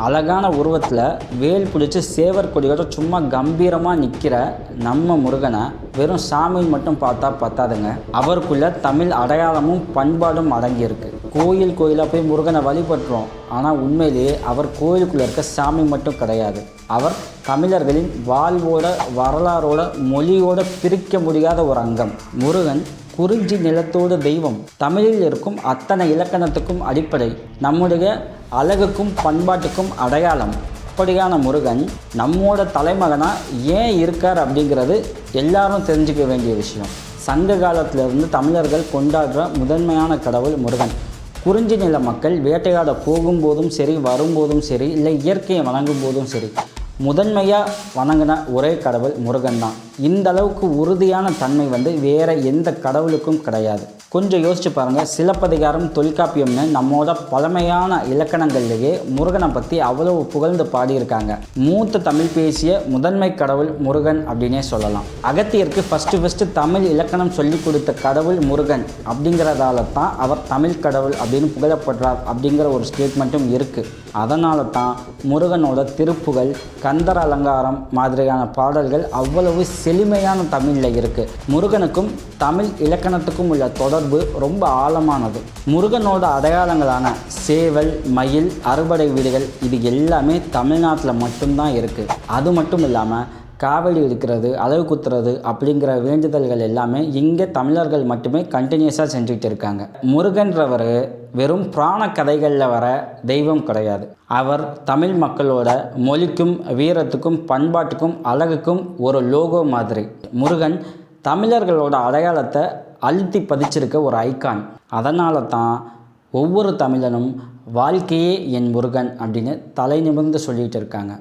அழகான உருவத்தில் வேல் பிடிச்சி சேவர் கொடியோட சும்மா கம்பீரமாக நிற்கிற நம்ம முருகனை வெறும் சாமின்னு மட்டும் பார்த்தா பத்தாதுங்க. அவருக்குள்ள தமிழ் அடையாளமும் பண்பாடும் அடங்கியிருக்கு. கோயிலாக போய் முருகனை வழிபட்டுறோம், ஆனால் உண்மையிலேயே அவர் கோயிலுக்குள்ளே இருக்க சாமி மட்டும் கிடையாது. அவர் தமிழர்களின் வாழ்வோட வரலாறோட மொழியோட பிரிக்க முடியாத ஒரு அங்கம். முருகன் குறிஞ்சி நிலத்தோடு தெய்வம். தமிழில் இருக்கும் அத்தனை இலக்கணத்துக்கும் அடிப்படை, நம்முடைய அழகுக்கும் பண்பாட்டுக்கும் அடையாளம். அப்படியான முருகன் நம்மோட தலைமகனாக ஏன் இருக்கார் அப்படிங்கிறது எல்லாரும் தெரிஞ்சுக்க வேண்டிய விஷயம். சங்க காலத்திலிருந்து தமிழர்கள் கொண்டாடுற முதன்மையான கடவுள் முருகன். குறிஞ்சி நில மக்கள் வேட்டையாட போகும்போதும் சரி, வரும்போதும் சரி, இல்லை இயற்கையை வணங்கும் போதும் சரி, முதன்மையாக வணங்கின ஒரே கடவுள் முருகன் தான். இந்த அளவுக்கு உறுதியான தன்மை வேறு எந்த கடவுளுக்கும் கிடையாது. கொஞ்சம் யோசிச்சு பாருங்கள். சிலப்பதிகாரம், தொல்காப்பியம்னு நம்மோட பழமையான இலக்கணங்கள்லேயே முருகனை பற்றி அவ்வளவு புகழ்ந்து பாடியிருக்காங்க. மூத்த தமிழ் பேசிய முதன்மை கடவுள் முருகன் அப்படின்னே சொல்லலாம். அகத்தியருக்கு ஃபஸ்ட்டு தமிழ் இலக்கணம் சொல்லி கொடுத்த கடவுள் முருகன் அப்படிங்கிறதால தான் அவர் தமிழ் கடவுள் அப்படின்னு புகழப்படுறார் அப்படிங்கிற ஒரு ஸ்டேட்மெண்ட்டும் இருக்குது. அதனால தான் முருகனோட திருப்புகழ், கந்தர அலங்காரம் மாதிரியான பாடல்கள் அவ்வளவு செழுமையான தமிழில் இருக்குது. முருகனுக்கும் தமிழ் இலக்கணத்துக்கும் உள்ள தொடர்பு ரொம்ப ஆழமானது. முருகனோட அடையாளங்களான சேவல், மயில், அறுபடை வீடுகள் இது எல்லாமே தமிழ்நாட்டில் மட்டும்தான் இருக்குது. அது மட்டும் இல்லாமல் காவடி எடுக்கிறது, அலகு குத்துறது அப்படிங்கிற வேண்டுதல்கள் எல்லாமே இங்கே தமிழர்கள் மட்டுமே கண்டினியூஸாக செஞ்சுக்கிட்டு இருக்காங்க. முருகன்றவர் வெறும் புராண கதைகளில் வர தெய்வம் கிடையாது. அவர் தமிழ் மக்களோட மொழிக்கும் வீரத்துக்கும் பண்பாட்டுக்கும் அழகுக்கும் ஒரு லோகோ மாதிரி. முருகன் தமிழர்களோட அடையாளத்தை அழுத்தி பதிச்சிருக்க ஒரு ஐகான். அதனால தான் ஒவ்வொரு தமிழனும் வாழ்க்கையே என் முருகன் அப்படின்னு தலை நிமிர்ந்து சொல்லிகிட்டு இருக்காங்க.